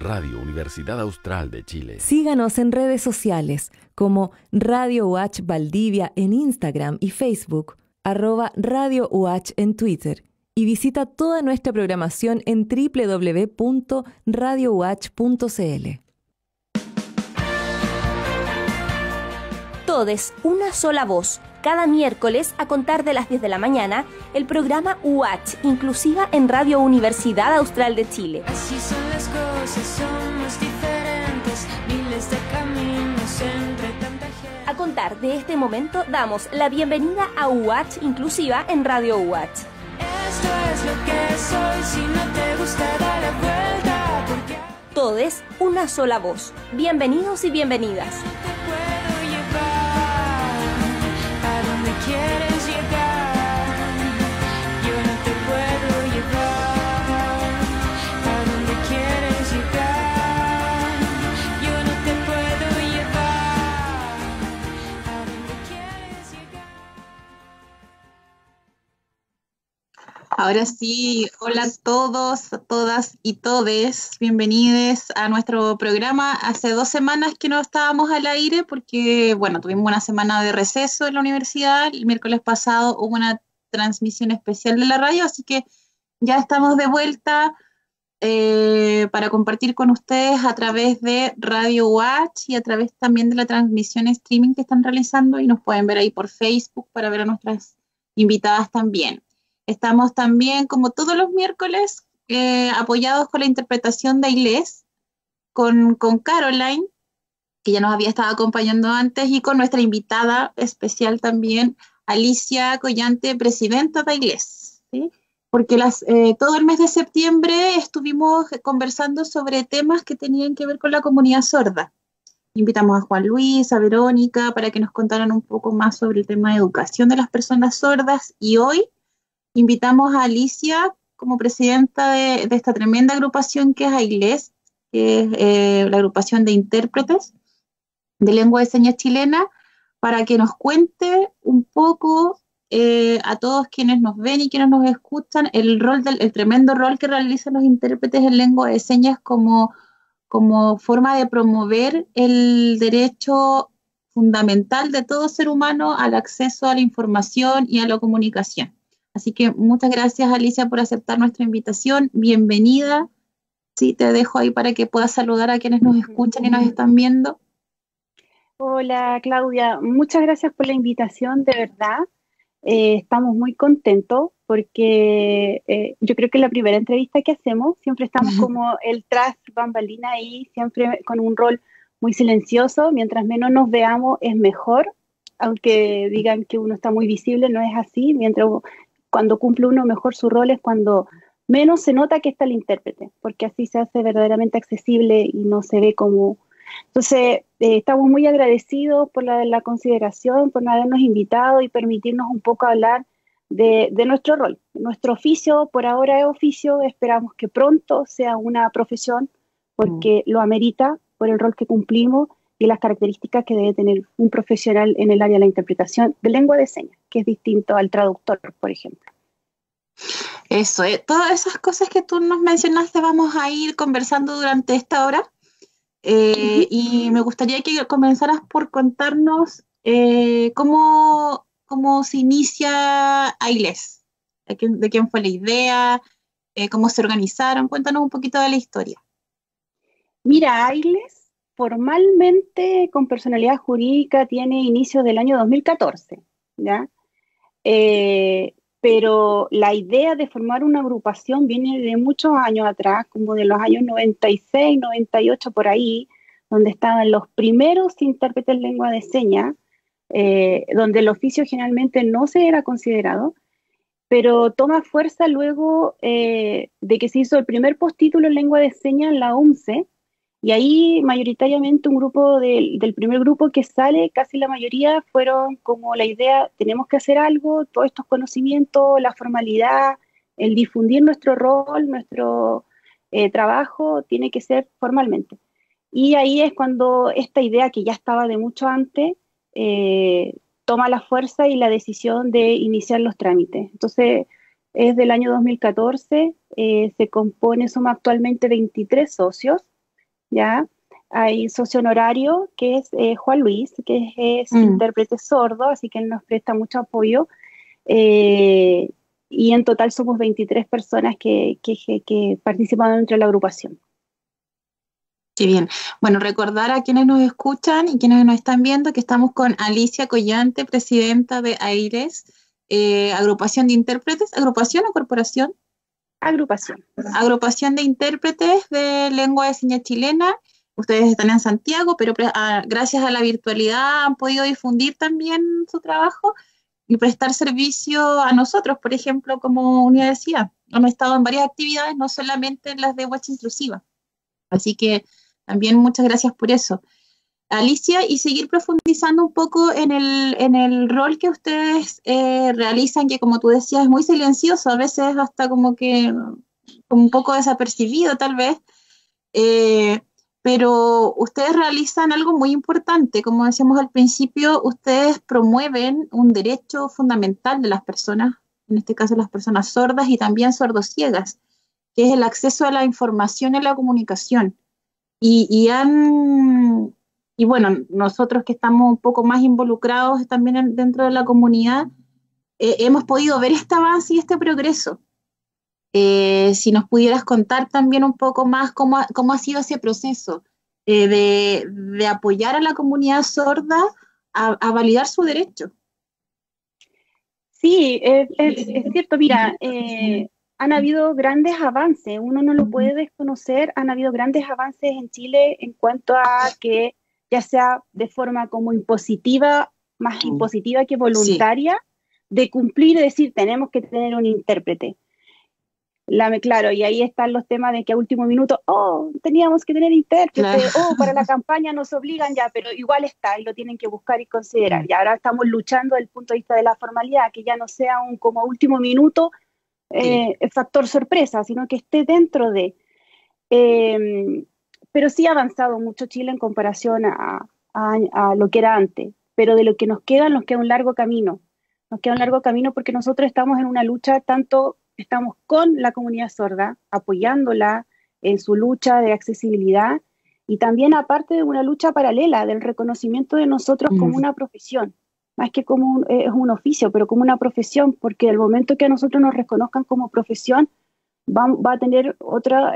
Radio Universidad Austral de Chile. Síganos en redes sociales como Radio UH Valdivia en Instagram y Facebook, @Radio UH en Twitter, y visita toda nuestra programación en www.radiouh.cl. Todes, una sola voz. Cada miércoles, a contar de las 10 de la mañana, el programa UH, inclusiva en Radio Universidad Austral de Chile. Así son las cosas, somos diferentes, miles de caminos entre tanta gente. A contar de este momento, damos la bienvenida a UH, inclusiva en Radio UH. Esto es lo que soy, si no te gusta da la vuelta, porque Todes, una sola voz. Bienvenidos y bienvenidas. te puedo llevar a donde quieres llegar. Yo no te puedo llevar a donde quieres llegar. Yo no te puedo llevar a donde quieres llegar. Ahora sí, hola a todos, a todas y todes, bienvenidos a nuestro programa. Hace 2 semanas que no estábamos al aire porque, bueno, tuvimos una semana de receso en la universidad. El miércoles pasado hubo una transmisión especial de la radio, así que ya estamos de vuelta para compartir con ustedes a través de Radio Watch y a través también de la transmisión streaming que están realizando, y nos pueden ver ahí por Facebook para ver a nuestras invitadas también. Estamos también, como todos los miércoles, apoyados con la interpretación de Ailés, con Caroline, que ya nos había estado acompañando antes, y con nuestra invitada especial también, Alicia Collante, presidenta de Ailés, ¿sí? Porque todo el mes de septiembre estuvimos conversando sobre temas que tenían que ver con la comunidad sorda. Invitamos a Juan Luis, a Verónica, para que nos contaran un poco más sobre el tema de educación de las personas sordas, y hoy invitamos a Alicia como presidenta de esta tremenda agrupación que es Ailés, que es la agrupación de intérpretes de lengua de señas chilena, para que nos cuente un poco a todos quienes nos ven y quienes nos escuchan el tremendo rol que realizan los intérpretes en lengua de señas como forma de promover el derecho fundamental de todo ser humano al acceso a la información y a la comunicación. Así que muchas gracias, Alicia, por aceptar nuestra invitación. Bienvenida. Sí, te dejo ahí para que puedas saludar a quienes nos escuchan y nos están viendo. Hola, Claudia, muchas gracias por la invitación, de verdad. Estamos muy contentos porque yo creo que es la primera entrevista que hacemos. Siempre estamos como el tras bambalina ahí, siempre con un rol muy silencioso. Mientras menos nos veamos es mejor, aunque digan que uno está muy visible, no es así. Cuando cumple uno mejor su rol es cuando menos se nota que está el intérprete, porque así se hace verdaderamente accesible y no se ve como... Entonces, estamos muy agradecidos por la consideración, por habernos invitado y permitirnos un poco hablar de nuestro rol. Nuestro oficio, por ahora es oficio, esperamos que pronto sea una profesión, porque lo amerita por el rol que cumplimos y las características que debe tener un profesional en el área de la interpretación de lengua de señas, que es distinto al traductor, por ejemplo. Eso, todas esas cosas que tú nos mencionaste vamos a ir conversando durante esta hora. Y me gustaría que comenzaras por contarnos cómo se inicia Ailés, de quién fue la idea, cómo se organizaron. Cuéntanos un poquito de la historia. Mira, Ailés formalmente con personalidad jurídica tiene inicio del año 2014, ¿ya? Pero la idea de formar una agrupación viene de muchos años atrás, como de los años 96, 98 por ahí, donde estaban los primeros intérpretes en lengua de señas, donde el oficio generalmente no se era considerado, pero toma fuerza luego de que se hizo el primer postítulo en lengua de señas en la UMCE, y ahí mayoritariamente del primer grupo que sale, casi la mayoría fueron como la idea, tenemos que hacer algo, todos estos conocimientos, la formalidad, el difundir nuestro rol, nuestro trabajo, tiene que ser formalmente. Y ahí es cuando esta idea, que ya estaba de mucho antes, toma la fuerza y la decisión de iniciar los trámites. Entonces, es del año 2014, se compone, somos actualmente 23 socios, ¿ya? Hay socio honorario, que es Juan Luis, que es intérprete sordo, así que él nos presta mucho apoyo. Y en total somos 23 personas que participan dentro de la agrupación. Qué bien. Bueno, recordar a quienes nos escuchan y quienes nos están viendo que estamos con Alicia Collante, presidenta de AIRES, agrupación de intérpretes, ¿agrupación o corporación? Agrupación. Agrupación de intérpretes de lengua de señas chilena. Ustedes están en Santiago, pero gracias a la virtualidad han podido difundir también su trabajo y prestar servicio a nosotros, por ejemplo, como universidad. Hemos estado en varias actividades, no solamente en las de UACH Inclusiva. Así que también muchas gracias por eso. Alicia, y seguir profundizando un poco en el rol que ustedes realizan, que como tú decías es muy silencioso, a veces hasta como un poco desapercibido tal vez, pero ustedes realizan algo muy importante. Como decíamos al principio, ustedes promueven un derecho fundamental de las personas, en este caso las personas sordas y también sordociegas, que es el acceso a la información y a la comunicación. Y bueno, nosotros que estamos un poco más involucrados también dentro de la comunidad, hemos podido ver este avance y este progreso. Si nos pudieras contar también un poco más cómo ha sido ese proceso de apoyar a la comunidad sorda a validar su derecho. Sí, es cierto, mira, han habido grandes avances, uno no lo puede desconocer, han habido grandes avances en Chile en cuanto a que, ya sea de forma como impositiva, más impositiva que voluntaria, de cumplir y decir, tenemos que tener un intérprete. Claro, y ahí están los temas de que a último minuto, teníamos que tener intérprete, claro. Para la campaña nos obligan ya, pero igual está, y lo tienen que buscar y considerar. Y ahora estamos luchando desde el punto de vista de la formalidad, que ya no sea un como último minuto factor sorpresa, sino que esté dentro de... pero sí ha avanzado mucho Chile en comparación a lo que era antes, pero de lo que nos queda un largo camino. Nos queda un largo camino porque nosotros estamos en una lucha tanto... Estamos con la comunidad sorda, apoyándola en su lucha de accesibilidad y también aparte de una lucha paralela del reconocimiento de nosotros como una profesión, más que como es un oficio, pero como una profesión, porque el momento que a nosotros nos reconozcan como profesión va a tener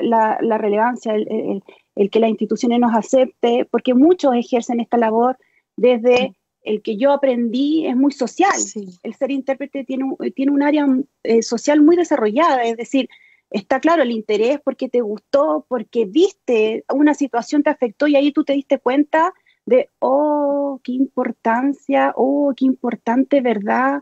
la relevancia, el que las instituciones nos acepte, porque muchos ejercen esta labor desde... El que yo aprendí es muy social. Sí. El ser intérprete tiene un área social muy desarrollada, es decir, está claro el interés porque te gustó, porque viste una situación te afectó y ahí tú te diste cuenta de, qué importancia, qué importante, ¿verdad?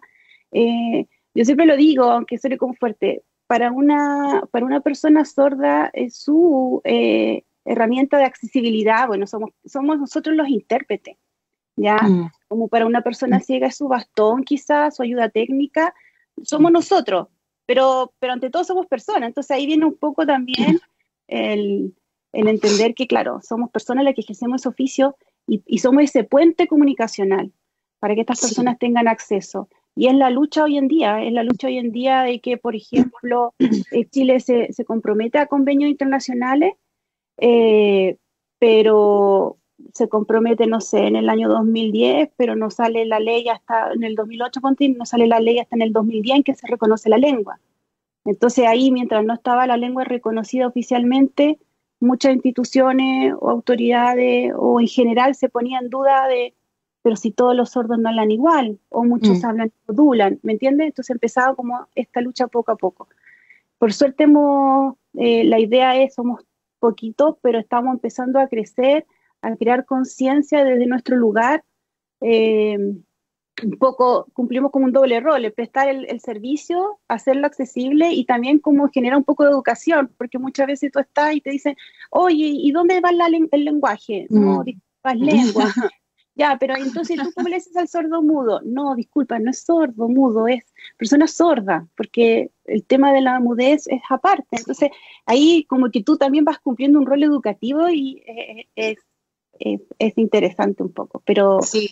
Yo siempre lo digo, aunque suene como fuerte, para una persona sorda su herramienta de accesibilidad, bueno, somos nosotros los intérpretes. ¿Ya? Como para una persona ciega es su bastón quizás, su ayuda técnica, somos nosotros, pero ante todo somos personas, entonces ahí viene un poco también el entender que claro, somos personas las que ejercemos ese oficio y somos ese puente comunicacional para que estas personas tengan acceso, y es la lucha hoy en día, de que por ejemplo Chile se compromete a convenios internacionales, pero se compromete, no sé, en el año 2010, pero no sale la ley hasta en el 2008, no sale la ley hasta en el 2010 en que se reconoce la lengua. Entonces ahí, mientras no estaba la lengua reconocida oficialmente, muchas instituciones o autoridades o en general se ponían en duda de, pero si todos los sordos no hablan igual, o muchos hablan y modulan, ¿me entiendes? Entonces empezaba como esta lucha poco a poco. Por suerte la idea es, somos poquitos, pero estamos empezando a crecer, a crear conciencia desde nuestro lugar, un poco cumplimos como un doble rol, el prestar el servicio, hacerlo accesible y también como generar un poco de educación, porque muchas veces tú estás y te dicen, oye, ¿y dónde va el lenguaje? No, disculpa, es lengua. Ya, pero entonces tú cómo le dices al sordo mudo, no, disculpa, no es sordo mudo, es persona sorda, porque el tema de la mudez es aparte, entonces ahí como que tú también vas cumpliendo un rol educativo y es interesante un poco, pero... Sí.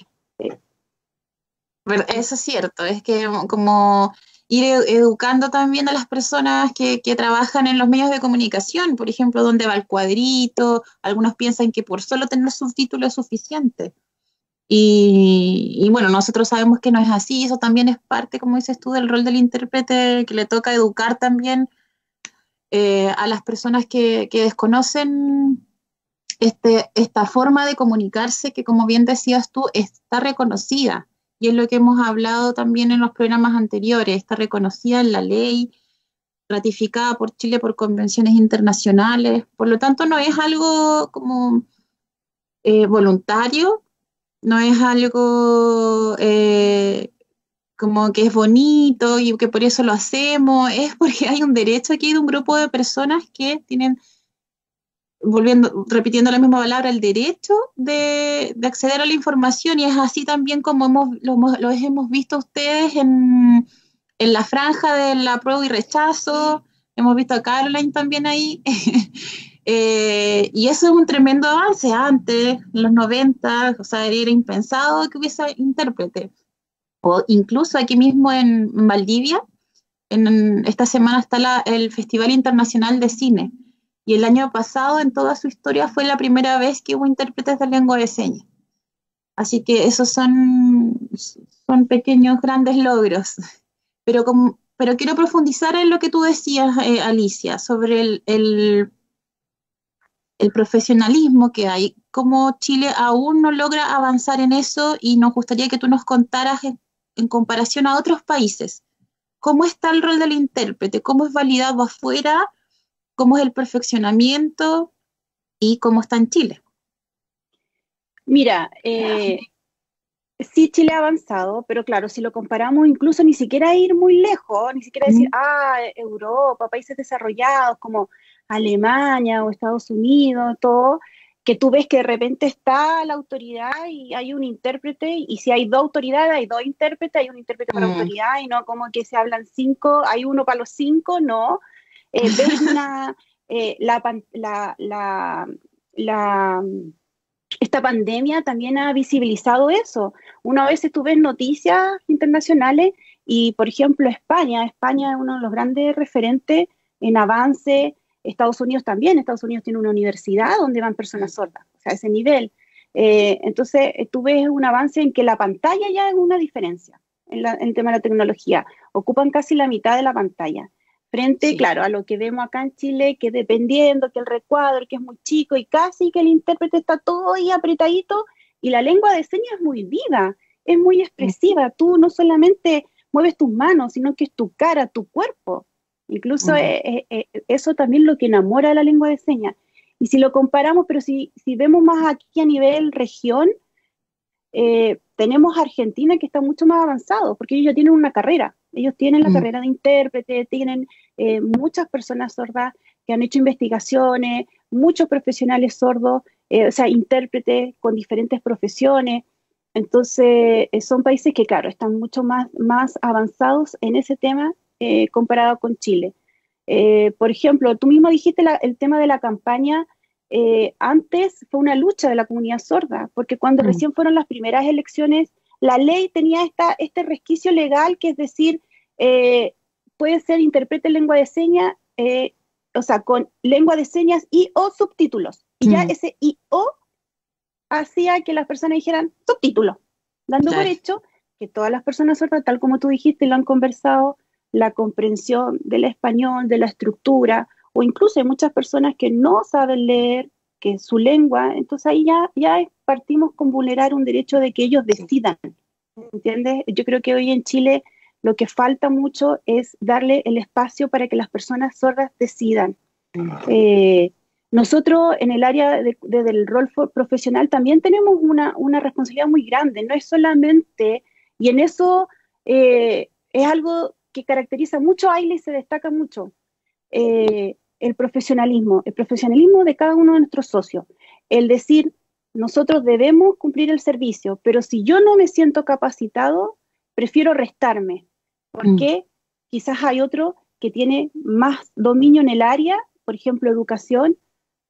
Eso es cierto, es que como... ir educando también a las personas que trabajan en los medios de comunicación, por ejemplo, dónde va el cuadrito. Algunos piensan que por solo tener subtítulos es suficiente. Y bueno, nosotros sabemos que no es así. Eso también es parte, como dices tú, del rol del intérprete, que le toca educar también a las personas que desconocen esta forma de comunicarse, que como bien decías tú, está reconocida. Y es lo que hemos hablado también en los programas anteriores, está reconocida en la ley, ratificada por Chile por convenciones internacionales. Por lo tanto, no es algo como voluntario, no es algo como que es bonito y que por eso lo hacemos, es porque hay un derecho aquí de un grupo de personas que tienen, repitiendo la misma palabra, el derecho de acceder a la información, y es así también como los hemos visto ustedes en la franja de la apruebo y rechazo, hemos visto a Caroline también ahí, y eso es un tremendo avance. Antes, en los 90, o sea, era impensado que hubiese intérprete, o incluso aquí mismo en Valdivia, esta semana está el Festival Internacional de Cine. Y el año pasado, en toda su historia, fue la primera vez que hubo intérpretes de lengua de señas. Así que esos son pequeños, grandes logros. Pero quiero profundizar en lo que tú decías, Alicia, sobre el profesionalismo que hay, cómo Chile aún no logra avanzar en eso, y nos gustaría que tú nos contaras en comparación a otros países, cómo está el rol del intérprete, cómo es validado afuera, cómo es el perfeccionamiento y cómo está en Chile. Mira, sí, Chile ha avanzado, pero claro, si lo comparamos, incluso ni siquiera ir muy lejos, ni siquiera decir, Europa, países desarrollados como Alemania o Estados Unidos, todo, que tú ves que de repente está la autoridad y hay un intérprete, y si hay dos autoridades, hay dos intérpretes, hay un intérprete para autoridad, y no como que se hablan 5, hay uno para los 5, no. Ves esta pandemia también ha visibilizado eso. Una vez tú ves noticias internacionales y, por ejemplo, España es uno de los grandes referentes en avance. Estados Unidos también. Estados Unidos tiene una universidad donde van personas sordas, o sea, ese nivel. Entonces, tú ves un avance en que la pantalla ya es una diferencia en el tema de la tecnología. Ocupan casi la mitad de la pantalla. Frente, claro, a lo que vemos acá en Chile, que dependiendo, que el recuadro, que es muy chico y casi que el intérprete está todo ahí apretadito, y la lengua de señas es muy viva, es muy expresiva. Tú no solamente mueves tus manos, sino que es tu cara, tu cuerpo. Incluso eso también es lo que enamora a la lengua de señas. Y si lo comparamos, pero si vemos más aquí a nivel región, tenemos a Argentina, que está mucho más avanzado, porque ellos ya tienen una carrera. Ellos tienen la carrera de intérprete, tienen muchas personas sordas que han hecho investigaciones, muchos profesionales sordos, o sea, intérpretes con diferentes profesiones. Entonces, son países que, claro, están mucho más avanzados en ese tema comparado con Chile. Por ejemplo, tú mismo dijiste el tema de la campaña. Antes fue una lucha de la comunidad sorda, porque cuando recién fueron las primeras elecciones, la ley tenía este resquicio legal, que es decir, puede ser intérprete en lengua de señas, o sea, con lengua de señas y o subtítulos. Y ya ese y o hacía que las personas dijeran subtítulos, dando por hecho que todas las personas sordas, tal como tú dijiste, lo han conversado, la comprensión del español, de la estructura, o incluso hay muchas personas que no saben leer, que es su lengua. Entonces ahí ya partimos con vulnerar un derecho de que ellos decidan, ¿entiendes? Yo creo que hoy en Chile lo que falta mucho es darle el espacio para que las personas sordas decidan. Nosotros en el área del rol profesional también tenemos una responsabilidad muy grande, no es solamente, y en eso es algo que caracteriza mucho a AILA y se destaca mucho, el profesionalismo de cada uno de nuestros socios, el decir, nosotros debemos cumplir el servicio, pero si yo no me siento capacitado, prefiero restarme, porque quizás hay otro que tiene más dominio en el área, por ejemplo, educación,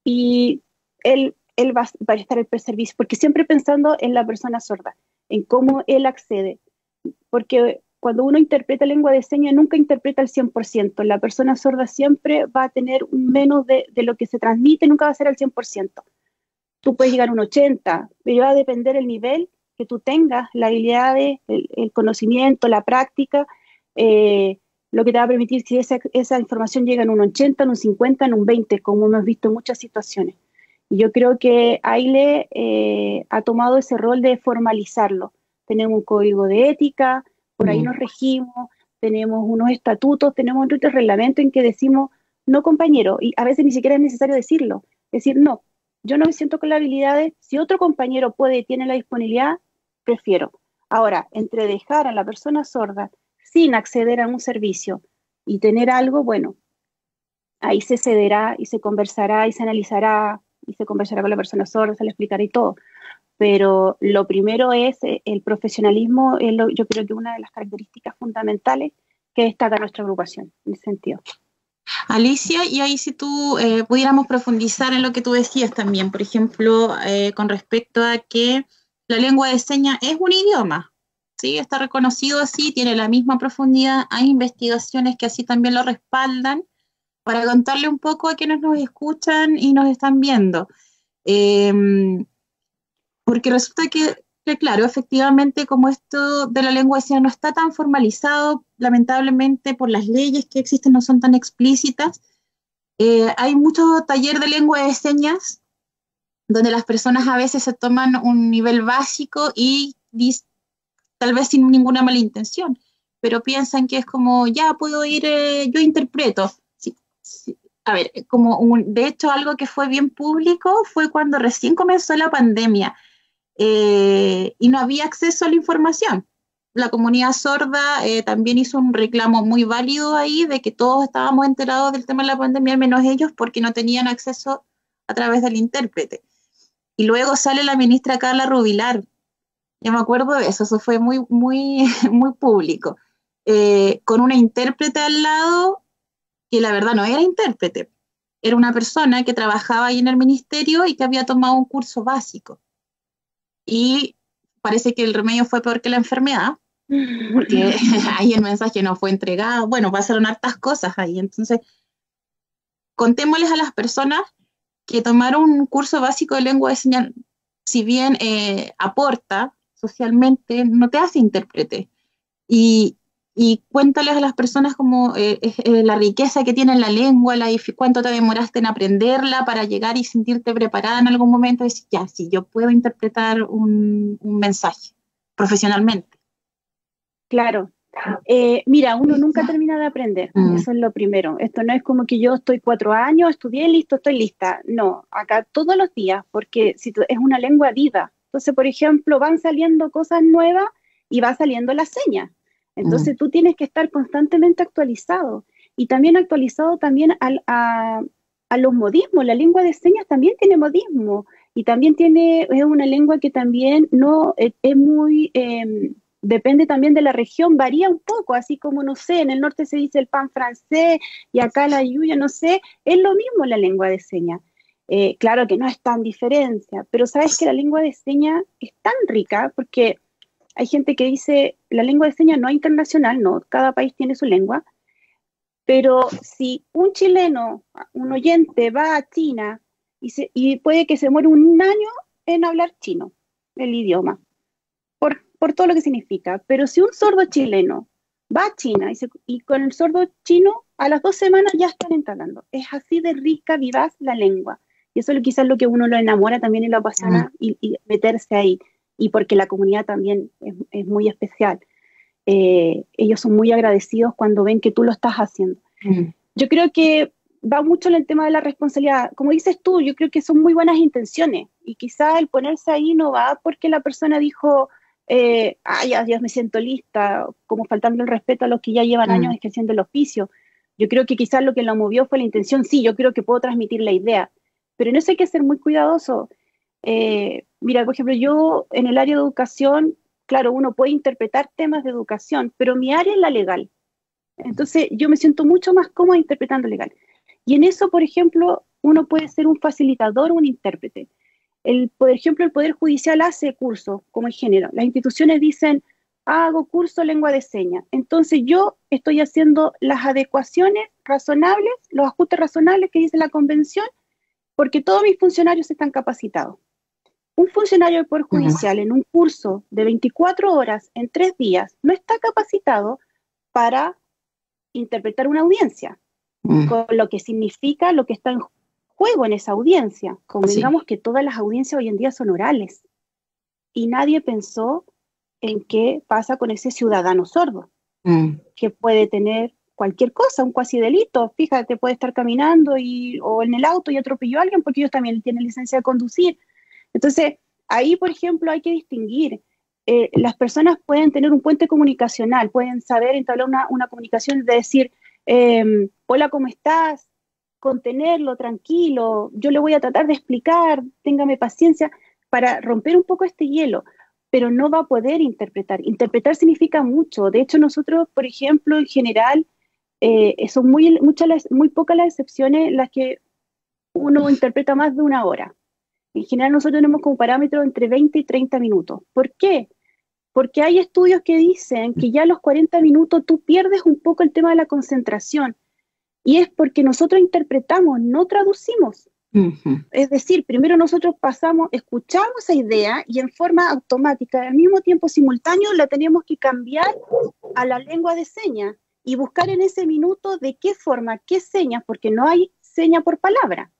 y él va a prestar el servicio, porque siempre pensando en la persona sorda, en cómo él accede, porque cuando uno interpreta lengua de señas, nunca interpreta al 100%. La persona sorda siempre va a tener un menos de lo que se transmite, nunca va a ser al 100%. Tú puedes llegar a un 80%, pero va a depender el nivel que tú tengas, la habilidad, el conocimiento, la práctica, lo que te va a permitir si esa información llega en un 80, en un 50, en un 20, como hemos visto en muchas situaciones. Y yo creo que AILE ha tomado ese rol de formalizarlo. Tenemos un código de ética, por ahí nos regimos, tenemos unos estatutos, tenemos otros reglamentos en que decimos, no compañero, y a veces ni siquiera es necesario decirlo, decir no, yo no me siento con las habilidades, si otro compañero puede, tiene la disponibilidad, prefiero. Ahora, entre dejar a la persona sorda sin acceder a un servicio y tener algo, bueno, ahí se cederá y se conversará y se analizará y se conversará con la persona sorda, se le explicará y todo. Pero lo primero es el profesionalismo, yo creo que una de las características fundamentales que destaca nuestra agrupación en ese sentido. Alicia, y ahí si tú pudiéramos profundizar en lo que tú decías también, por ejemplo, con respecto a que la lengua de señas es un idioma, ¿sí? Está reconocido así, tiene la misma profundidad, hay investigaciones que así también lo respaldan, para contarle un poco a quienes nos escuchan y nos están viendo. Porque resulta que, claro, efectivamente, como esto de la lengua de señas no está tan formalizado, lamentablemente por las leyes que existen no son tan explícitas, hay mucho taller de lengua de señas donde las personas a veces se toman un nivel básico y tal vez sin ninguna mala intención, pero piensan que es como, ya puedo ir, yo interpreto. Sí. A ver, de hecho algo que fue bien público fue cuando recién comenzó la pandemia. Y no había acceso a la información. La comunidad sorda también hizo un reclamo muy válido ahí de que todos estábamos enterados del tema de la pandemia, al menos ellos, porque no tenían acceso a través del intérprete. Y luego sale la ministra Carla Rubilar, yo me acuerdo de eso fue muy, muy, muy público, con una intérprete al lado que la verdad no era intérprete, era una persona que trabajaba ahí en el ministerio y que había tomado un curso básico. Y parece que el remedio fue peor que la enfermedad, porque ahí el mensaje no fue entregado, bueno, pasaron hartas cosas ahí, entonces contémosles a las personas que tomar un curso básico de lengua de señas, si bien aporta socialmente, no te hace intérprete, y cuéntales a las personas como la riqueza que tiene la lengua, cuánto te demoraste en aprenderla para llegar y sentirte preparada en algún momento y decir, ya, sí, yo puedo interpretar un mensaje profesionalmente. Claro. Mira, uno nunca termina de aprender, eso es lo primero. Esto no es como que yo estoy 4 años, estudié, listo, estoy lista. No, acá todos los días, porque es una lengua viva. Entonces, por ejemplo, van saliendo cosas nuevas y va saliendo la seña. Entonces tú tienes que estar constantemente actualizado y también actualizado también a los modismos. La lengua de señas también tiene modismo y también es una lengua que también no es muy, depende también de la región, varía un poco, así como, no sé, en el norte se dice el pan francés y acá la yuya, no sé, es lo mismo la lengua de señas. Claro que no es tan diferencia, pero sabes que la lengua de señas es tan rica porque hay gente que dice, la lengua de señas no es internacional, no, cada país tiene su lengua, pero si un chileno, un oyente va a China y puede que se muera un año en hablar chino, el idioma, por todo lo que significa, pero si un sordo chileno va a China y con el sordo chino a las 2 semanas ya están entablando, es así de rica, vivaz la lengua, y eso es quizás lo que uno lo enamora también y lo apasiona y meterse ahí. Y porque la comunidad también es muy especial. Ellos son muy agradecidos cuando ven que tú lo estás haciendo. Yo creo que va mucho en el tema de la responsabilidad. Como dices tú, yo creo que son muy buenas intenciones y quizá el ponerse ahí no va porque la persona dijo, ya me siento lista, como faltando el respeto a los que ya llevan años ejerciendo el oficio. Yo creo que quizás lo que lo movió fue la intención. Sí, yo creo que puedo transmitir la idea, pero en eso hay que ser muy cuidadoso. Mira, por ejemplo, yo en el área de educación, claro, uno puede interpretar temas de educación, pero mi área es la legal. Entonces, yo me siento mucho más cómoda interpretando legal. Y en eso, por ejemplo, uno puede ser un facilitador o un intérprete. Por ejemplo, el Poder Judicial hace cursos como el género. Las instituciones dicen, hago curso lengua de señas. Entonces yo estoy haciendo las adecuaciones razonables, los ajustes razonables que dice la convención, porque todos mis funcionarios están capacitados. Un funcionario del Poder Judicial en un curso de 24 horas en 3 días no está capacitado para interpretar una audiencia, con lo que significa lo que está en juego en esa audiencia. Convengamos que todas las audiencias hoy en día son orales y nadie pensó en qué pasa con ese ciudadano sordo, que puede tener cualquier cosa, un cuasi delito. Fíjate, puede estar caminando o en el auto y atropelló a alguien porque ellos también tienen licencia de conducir. Entonces, ahí, por ejemplo, hay que distinguir. Las personas pueden tener un puente comunicacional, pueden saber entablar una comunicación de decir, hola, ¿cómo estás? Contenerlo, tranquilo, yo le voy a tratar de explicar, téngame paciencia, para romper un poco este hielo, pero no va a poder interpretar. Interpretar significa mucho. De hecho, nosotros, por ejemplo, en general, son muy pocas las excepciones en las que uno interpreta más de 1 hora. En general nosotros tenemos como parámetro entre 20 y 30 minutos. ¿Por qué? Porque hay estudios que dicen que ya a los 40 minutos tú pierdes un poco el tema de la concentración. Y es porque nosotros interpretamos, no traducimos. Es decir, primero nosotros escuchamos esa idea y en forma automática, al mismo tiempo simultáneo, la tenemos que cambiar a la lengua de señas y buscar en ese minuto de qué forma, qué señas, porque no hay seña por palabra.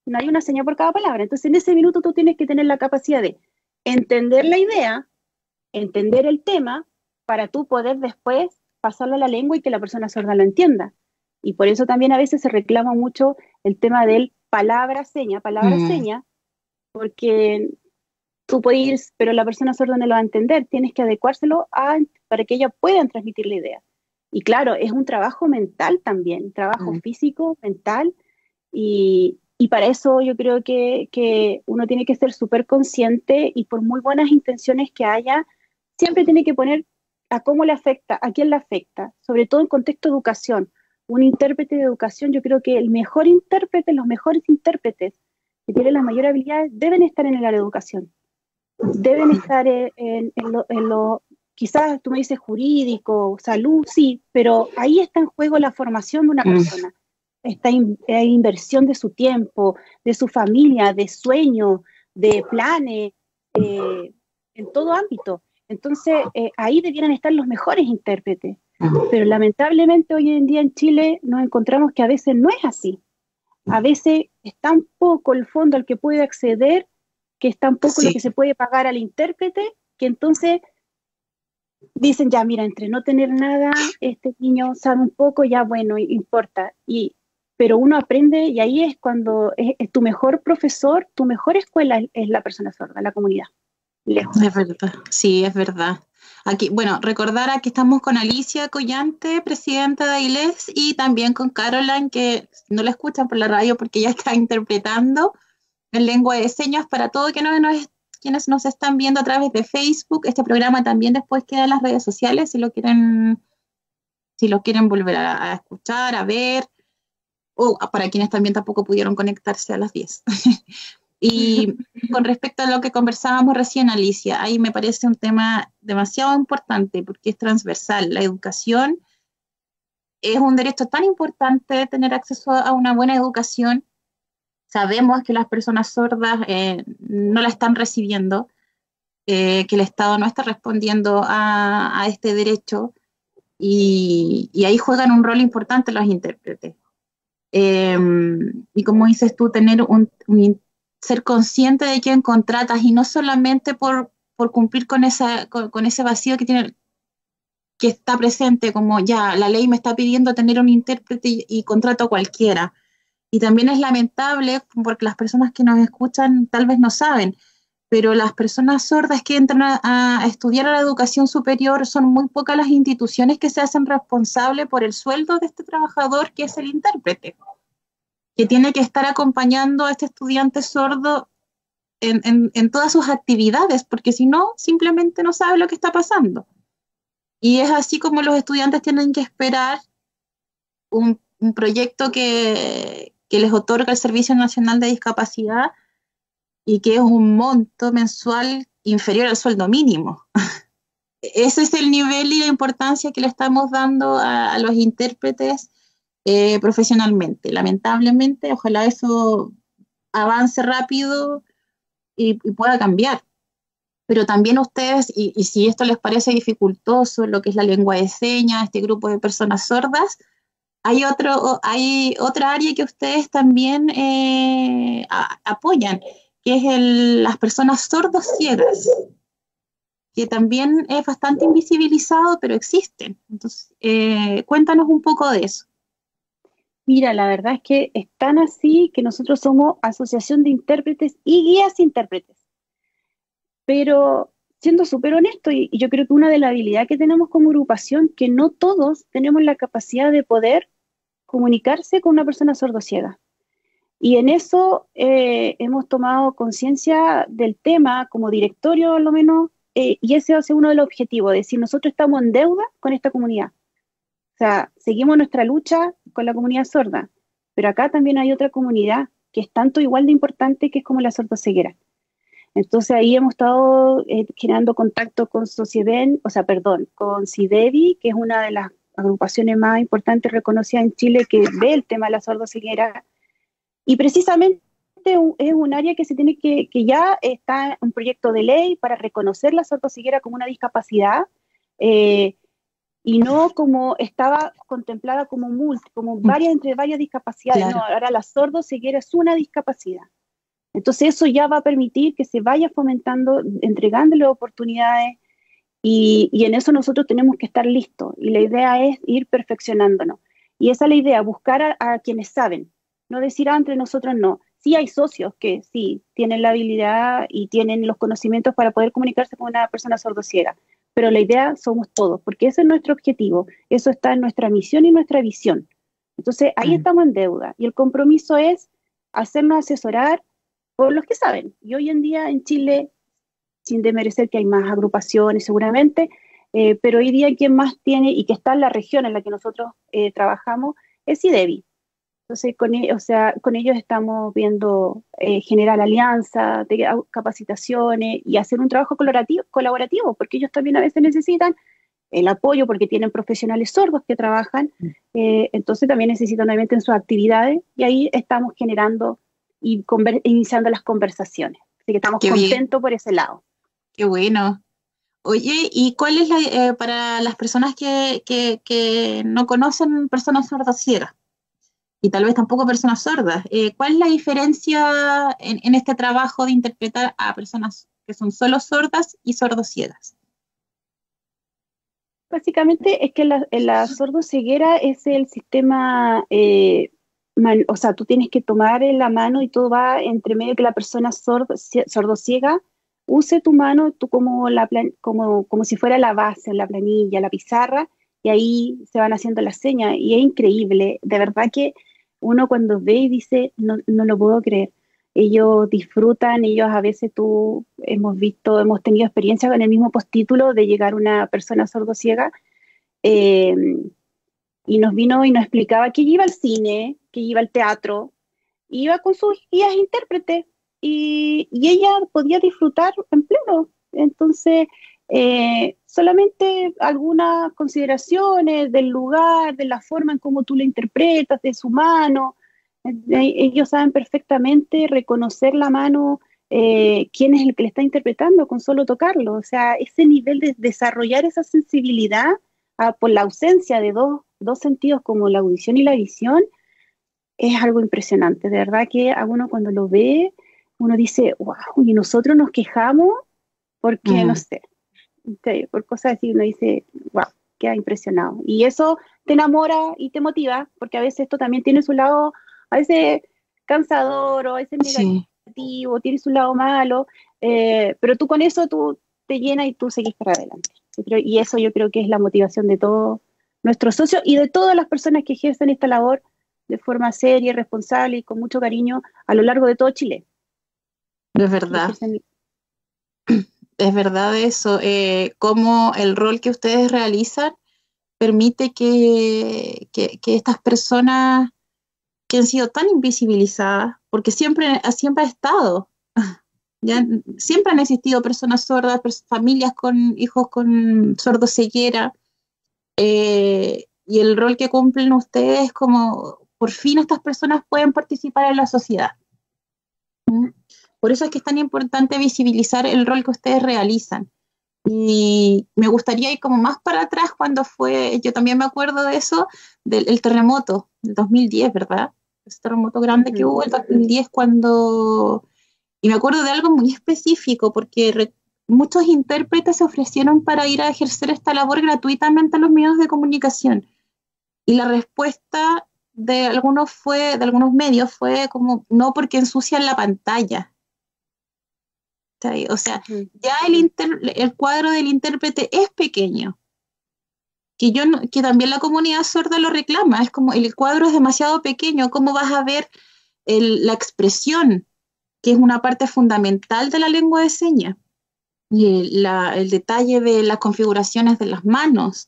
No hay una seña por cada palabra. Entonces, en ese minuto tú tienes que tener la capacidad de entender la idea, entender el tema, para tú poder después pasarlo a la lengua y que la persona sorda lo entienda. Y por eso también a veces se reclama mucho el tema del palabra-seña, porque tú puedes ir, pero la persona sorda no lo va a entender. Tienes que adecuárselo para que ella pueda transmitir la idea. Y claro, es un trabajo mental también, trabajo físico, mental, y para eso yo creo que uno tiene que ser súper consciente y por muy buenas intenciones que haya, siempre tiene que poner a cómo le afecta, a quién le afecta, sobre todo en contexto de educación. Un intérprete de educación, yo creo que el mejor intérprete, los mejores intérpretes que tienen las mayores habilidades deben estar en el área de educación. Deben estar en lo, quizás tú me dices jurídico, salud, sí, pero ahí está en juego la formación de una persona. Esta inversión de su tiempo, de su familia, de sueño, de planes, en todo ámbito. Entonces, ahí debieran estar los mejores intérpretes. Pero lamentablemente hoy en día en Chile nos encontramos que a veces no es así. A veces es tan poco el fondo al que puede acceder, que es tan poco lo que se puede pagar al intérprete, que entonces dicen, ya mira, entre no tener nada, este niño sabe un poco, ya bueno, importa. Pero uno aprende y ahí es cuando es tu mejor profesor, tu mejor escuela es la persona sorda, la comunidad. Lejos. Es verdad, sí, es verdad. Aquí, bueno, recordar que estamos con Alicia Collante, presidenta de AILES, y también con Caroline, que no la escuchan por la radio porque ella está interpretando en lengua de señas para todos quienes nos están viendo a través de Facebook. Este programa también después queda en las redes sociales si lo quieren volver a escuchar, a ver, o para quienes también tampoco pudieron conectarse a las 10. Y con respecto a lo que conversábamos recién, Alicia, ahí me parece un tema demasiado importante porque es transversal. La educación es un derecho tan importante, tener acceso a una buena educación. Sabemos que las personas sordas no la están recibiendo, que el Estado no está respondiendo a este derecho, y ahí juegan un rol importante los intérpretes. Y como dices tú, tener ser consciente de quién contratas y no solamente por cumplir con ese vacío que está presente, como ya la ley me está pidiendo tener un intérprete y contrato a cualquiera. Y también es lamentable porque las personas que nos escuchan tal vez no saben, pero las personas sordas que entran a estudiar a la educación superior, son muy pocas las instituciones que se hacen responsables por el sueldo de este trabajador que es el intérprete, que tiene que estar acompañando a este estudiante sordo en todas sus actividades, porque si no, simplemente no sabe lo que está pasando. Y es así como los estudiantes tienen que esperar un proyecto que les otorga el Servicio Nacional de Discapacidad y que es un monto mensual inferior al sueldo mínimo. ese es el nivel y la importancia que le estamos dando a los intérpretes profesionalmente. Lamentablemente, ojalá eso avance rápido y pueda cambiar. Pero también ustedes, y si esto les parece dificultoso, lo que es la lengua de señas, este grupo de personas sordas, hay otra área que ustedes también apoyan, que es las personas sordos ciegas, que también es bastante invisibilizado, pero existen. Entonces, cuéntanos un poco de eso. Mira, la verdad es que es tan así que nosotros somos Asociación de Intérpretes y Guías Intérpretes. Pero siendo súper honesto, y yo creo que una de las habilidades que tenemos como agrupación, que no todos tenemos la capacidad de poder comunicarse con una persona sordociega. Y en eso hemos tomado conciencia del tema como directorio, al menos, y ese va a ser uno de los objetivos, es decir, nosotros estamos en deuda con esta comunidad. O sea, seguimos nuestra lucha con la comunidad sorda, pero acá también hay otra comunidad que es tanto igual de importante, que es como la sordoceguera. Entonces ahí hemos estado generando contacto con con CIDEVI, que es una de las agrupaciones más importantes reconocidas en Chile que ve el tema de la sordoceguera. Y precisamente es un área que se tiene que ya está en un proyecto de ley para reconocer la sordoceguera como una discapacidad, y no como estaba contemplada como entre varias discapacidades. Claro. No, ahora la sordoceguera es una discapacidad. Entonces eso ya va a permitir que se vaya fomentando, entregándole oportunidades, y en eso nosotros tenemos que estar listos. Y la idea es ir perfeccionándonos. Y esa es la idea, buscar a quienes saben. No decir, entre nosotros no. Sí hay socios que sí tienen la habilidad y tienen los conocimientos para poder comunicarse con una persona sordociega. Pero la idea somos todos, porque ese es nuestro objetivo. Eso está en nuestra misión y nuestra visión. Entonces ahí estamos en deuda. Y el compromiso es hacernos asesorar por los que saben. Y hoy en día en Chile, sin desmerecer que hay más agrupaciones seguramente, pero hoy día quien más tiene y que está en la región en la que nosotros trabajamos es CIDEVI. Entonces con ellos estamos viendo generar alianzas, capacitaciones y hacer un trabajo colaborativo, porque ellos también a veces necesitan el apoyo porque tienen profesionales sordos que trabajan, entonces también necesitan obviamente en sus actividades, y ahí estamos generando y iniciando las conversaciones. Así que estamos contentos por ese lado. Qué bueno. Oye, ¿y cuál es para las personas que no conocen personas sordociegas y tal vez tampoco personas sordas, cuál es la diferencia en este trabajo de interpretar a personas que son solo sordas y sordociegas? Básicamente es que la sordoceguera es el sistema, o sea, tú tienes que tomar en la mano y todo va entre medio, que la persona sordociega use tu mano tú como si fuera la base, la planilla, la pizarra, y ahí se van haciendo las señas, y es increíble, de verdad que uno cuando ve y dice, no lo puedo creer. Ellos disfrutan, ellos a veces hemos tenido experiencia con el mismo postítulo de llegar una persona sordociega, y nos vino y nos explicaba que iba al cine, que iba al teatro, iba con sus guías intérpretes, y ella podía disfrutar en pleno. Entonces, solamente algunas consideraciones del lugar, de la forma en cómo tú lo interpretas, de su mano. Ellos saben perfectamente reconocer la mano, quién es el que le está interpretando con solo tocarlo. O sea, ese nivel de desarrollar esa sensibilidad por la ausencia de dos sentidos como la audición y la visión es algo impresionante. De verdad que a uno cuando lo ve, uno dice, wow, y nosotros nos quejamos porque, no sé, por cosas así, uno dice, wow, queda impresionado. Y eso te enamora y te motiva, porque a veces esto también tiene su lado, a veces cansador, o a veces negativo, tiene su lado malo, pero tú con eso tú te llenas y tú seguís para adelante. Y eso yo creo que es la motivación de todos nuestros socios y de todas las personas que ejercen esta labor de forma seria, responsable y con mucho cariño a lo largo de todo Chile. Es verdad. Es verdad eso, cómo el rol que ustedes realizan permite que estas personas que han sido tan invisibilizadas, porque siempre ha estado, Ya siempre han existido personas sordas, familias con hijos con sordoceguera, y el rol que cumplen ustedes es como, por fin estas personas pueden participar en la sociedad. Por eso es que es tan importante visibilizar el rol que ustedes realizan. Y me gustaría ir como más para atrás cuando fue, yo también me acuerdo de eso, del terremoto del 2010, ¿verdad? Ese terremoto grande que hubo el 2010 cuando... Y me acuerdo de algo muy específico, porque muchos intérpretes se ofrecieron para ir a ejercer esta labor gratuitamente a los medios de comunicación. Y la respuesta de algunos medios fue como, no, porque ensucian la pantalla. O sea, ya el cuadro del intérprete es pequeño, que también la comunidad sorda lo reclama, es como el cuadro es demasiado pequeño, ¿cómo vas a ver la expresión, que es una parte fundamental de la lengua de señas? Y el detalle de las configuraciones de las manos,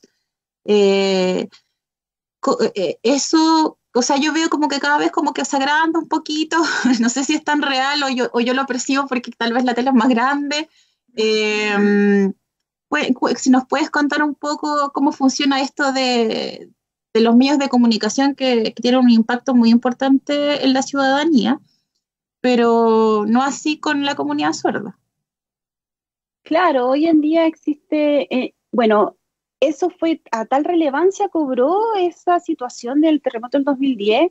eso, o sea, yo veo como que cada vez como que se agranda un poquito, no sé si es tan real o yo lo percibo porque tal vez la tela es más grande. Si nos puedes contar un poco cómo funciona esto de los medios de comunicación que tienen un impacto muy importante en la ciudadanía, pero no así con la comunidad sorda. Claro, hoy en día existe, bueno, eso fue a tal relevancia, cobró esa situación del terremoto del 2010,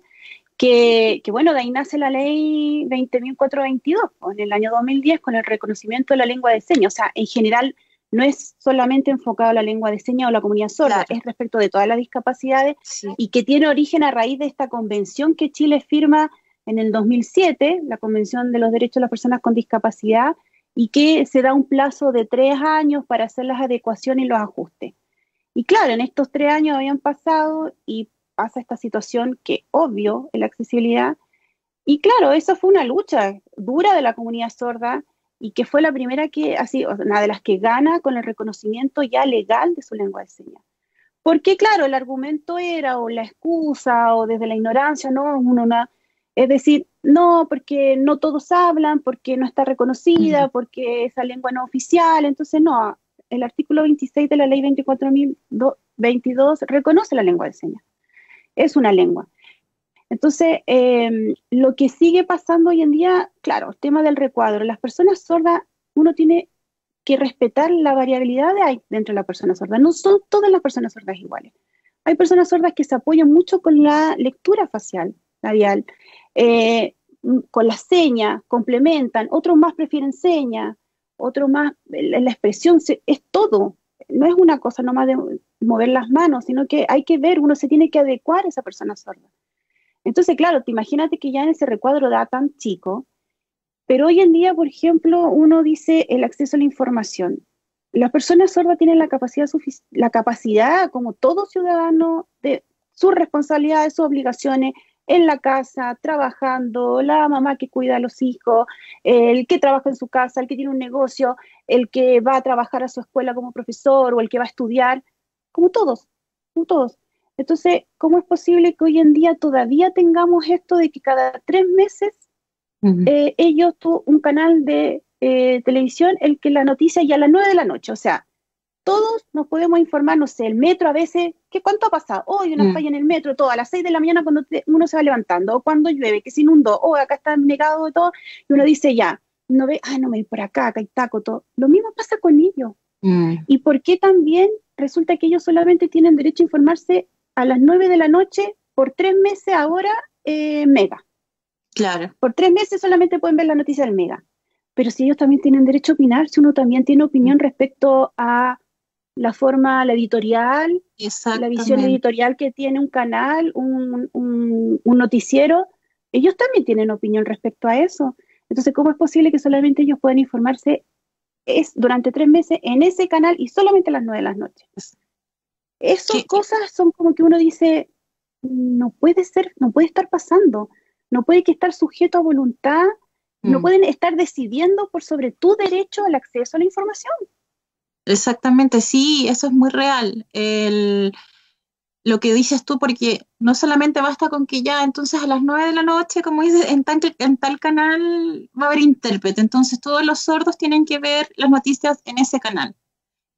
que bueno, de ahí nace la ley 20.422, en el año 2010, con el reconocimiento de la lengua de señas. O sea, en general, no es solamente enfocado a la lengua de señas o la comunidad sorda, claro, es respecto de todas las discapacidades, sí, y que tiene origen a raíz de esta convención que Chile firma en el 2007, la Convención de los Derechos de las Personas con Discapacidad, y que se da un plazo de 3 años para hacer las adecuaciones y los ajustes. Y claro, en estos 3 años habían pasado y pasa esta situación que, obvio, es la accesibilidad. Y claro, eso fue una lucha dura de la comunidad sorda y que fue la primera que, así, una de las que gana con el reconocimiento ya legal de su lengua de señas. Porque claro, el argumento era, o la excusa, o desde la ignorancia, no, es decir, no, porque no todos hablan, porque no está reconocida, porque esa lengua no es oficial, entonces no. El artículo 26 de la ley 24.022 reconoce la lengua de señas. Es una lengua. Entonces, lo que sigue pasando hoy en día, claro, el tema del recuadro. Las personas sordas, uno tiene que respetar la variabilidad dentro de la persona sorda. No son todas las personas sordas iguales. Hay personas sordas que se apoyan mucho con la lectura facial, labial, con las señas, complementan. Otros más prefieren señas. Otro más, la expresión es todo, no es una cosa nomás de mover las manos, sino que hay que ver, uno se tiene que adecuar a esa persona sorda. Entonces, claro, imagínate que ya en ese recuadro da tan chico, pero hoy en día, por ejemplo, uno dice el acceso a la información. Las personas sordas tienen la capacidad, como todo ciudadano, de sus responsabilidades, sus obligaciones, en la casa, trabajando, la mamá que cuida a los hijos, el que trabaja en su casa, el que tiene un negocio, el que va a trabajar a su escuela como profesor o el que va a estudiar, como todos, como todos. Entonces, ¿cómo es posible que hoy en día todavía tengamos esto de que cada 3 meses ellos un canal de televisión, el que la noticia ya a las 9 de la noche, o sea, todos nos podemos informar, no sé, el metro a veces, ¿cuánto ha pasado? Hoy una falla en el metro, todo, a las 6 de la mañana cuando uno se va levantando, o cuando llueve, que se inundó, o acá está negado de todo, y uno dice ya, no ve, no me voy por acá hay taco, todo. Lo mismo pasa con ellos. ¿Y por qué también resulta que ellos solamente tienen derecho a informarse a las 9 de la noche por 3 meses ahora, Mega? Claro. Por 3 meses solamente pueden ver la noticia del Mega. Pero si ellos también tienen derecho a opinar, si uno también tiene opinión respecto a la forma, la editorial, la visión editorial que tiene un canal, un noticiero, ellos también tienen opinión respecto a eso. Entonces, ¿cómo es posible que solamente ellos puedan informarse durante 3 meses en ese canal y solamente a las 9 de la noche? Esas cosas son como que uno dice, no puede ser, no puede estar pasando, no puede que estar sujeto a voluntad, no pueden estar decidiendo por sobre tu derecho al acceso a la información. Exactamente, sí, eso es muy real. lo que dices tú, porque no solamente basta con que ya, entonces a las 9 de la noche, como dices, en tal canal va a haber intérprete, entonces todos los sordos tienen que ver las noticias en ese canal.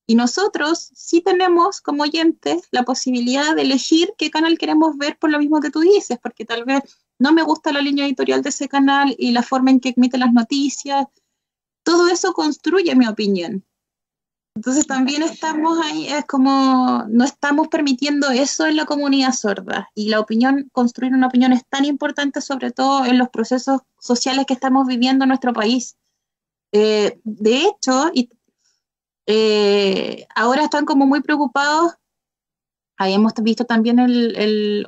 Y nosotros sí tenemos como oyentes la posibilidad de elegir qué canal queremos ver por lo mismo que tú dices, porque tal vez no me gusta la línea editorial de ese canal y la forma en que emite las noticias. Todo eso construye mi opinión. Entonces también estamos ahí, es como no estamos permitiendo eso en la comunidad sorda. Y la opinión, construir una opinión es tan importante, sobre todo en los procesos sociales que estamos viviendo en nuestro país. De hecho, ahora están como muy preocupados. Habíamos visto también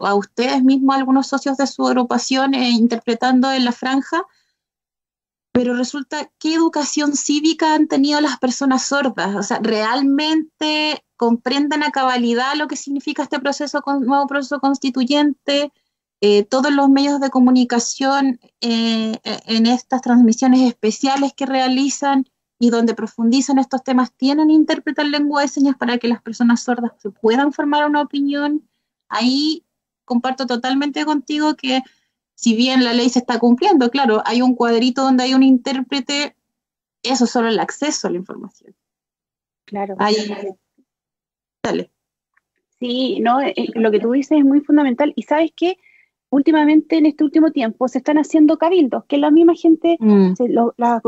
a ustedes mismos, algunos socios de su agrupación, interpretando en la franja, pero resulta, ¿qué educación cívica han tenido las personas sordas? O sea, ¿realmente comprenden a cabalidad lo que significa este nuevo proceso constituyente? Todos los medios de comunicación en estas transmisiones especiales que realizan y donde profundizan estos temas, ¿tienen intérprete en lengua de señas para que las personas sordas se puedan formar una opinión? Ahí comparto totalmente contigo que si bien la ley se está cumpliendo, claro, hay un cuadrito donde hay un intérprete, eso es solo el acceso a la información. Claro. Ahí, dale. Sí, no, lo que tú dices es muy fundamental. Y ¿sabes qué? Últimamente, en este último tiempo, se están haciendo cabildos, que la misma gente, las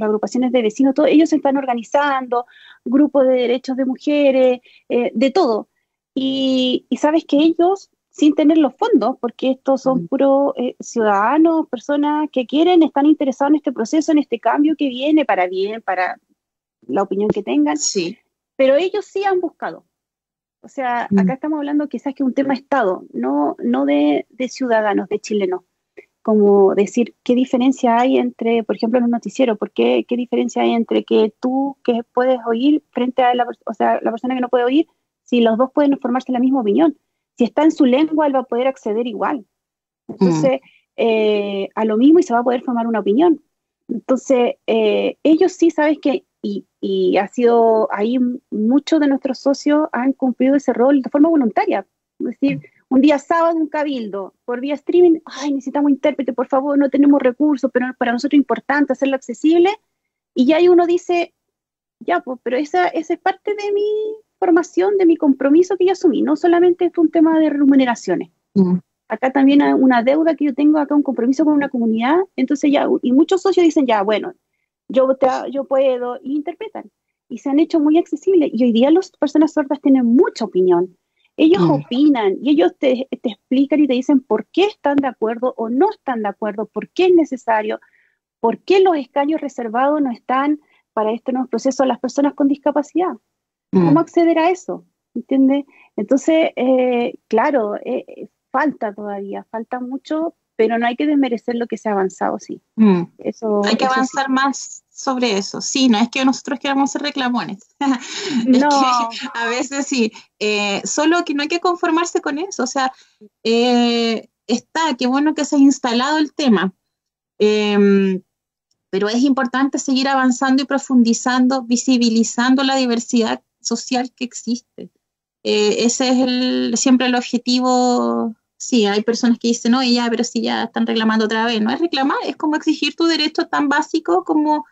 agrupaciones de vecinos, todos ellos se están organizando, grupos de derechos de mujeres, de todo. Y sabes que ellos, sin tener los fondos, porque estos son puros ciudadanos, personas que quieren, están interesados en este proceso, en este cambio que viene, para bien, para la opinión que tengan, Sí. Pero ellos sí han buscado. O sea, acá estamos hablando quizás que un tema Estado, no de ciudadanos, de chilenos. Como decir, ¿qué diferencia hay entre, por ejemplo, en un noticiero? ¿Qué diferencia hay entre que tú, que puedes oír, frente a la persona que no puede oír, si los dos pueden formarse la misma opinión? Si está en su lengua, él va a poder acceder igual. Entonces, a lo mismo y se va a poder formar una opinión. Entonces, ellos sí, sabes que, y ha sido ahí, muchos de nuestros socios han cumplido ese rol de forma voluntaria. Es decir, un día sábado, un cabildo, por vía streaming, ay, necesitamos intérprete, por favor, no tenemos recursos, pero para nosotros es importante hacerlo accesible. Y ya ahí uno dice, ya, pues, pero esa es parte de mi formación, de mi compromiso que yo asumí. No solamente es un tema de remuneraciones. Acá también hay una deuda que yo tengo, acá un compromiso con una comunidad. Entonces ya, y muchos socios dicen, ya, bueno, yo puedo, y interpretan. Y se han hecho muy accesibles. Y hoy día las personas sordas tienen mucha opinión. Ellos opinan y ellos te explican y te dicen por qué están de acuerdo o no están de acuerdo, por qué es necesario, por qué los escaños reservados no están para este nuevo proceso a las personas con discapacidad. ¿Cómo acceder a eso? ¿Entiendes? Entonces, claro, falta todavía, falta mucho, pero no hay que desmerecer lo que se ha avanzado, sí. Hay que avanzar más sobre eso. Sí, no es que nosotros queramos ser reclamones. No. Es que a veces sí. Solo que no hay que conformarse con eso. O sea, qué bueno que se ha instalado el tema. Pero es importante seguir avanzando y profundizando, visibilizando la diversidad social que existe. Ese es siempre el objetivo. Sí, hay personas que dicen, no, ya, pero si ya están reclamando otra vez. No es reclamar, es como exigir tu derecho tan básico como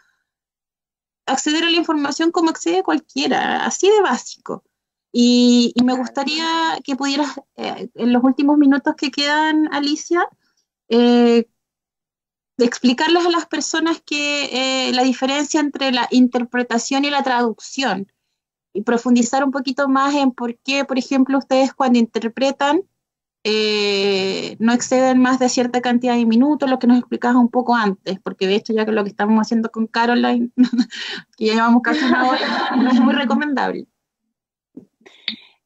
acceder a la información como accede cualquiera, así de básico. Y me gustaría que pudieras, en los últimos minutos que quedan, Alicia, explicarles a las personas que la diferencia entre la interpretación y la traducción, y profundizar un poquito más en por qué, por ejemplo, ustedes cuando interpretan no exceden más de cierta cantidad de minutos, lo que nos explicabas un poco antes, porque de hecho ya que lo que estamos haciendo con Caroline, que ya llevamos casi una hora, no es muy recomendable.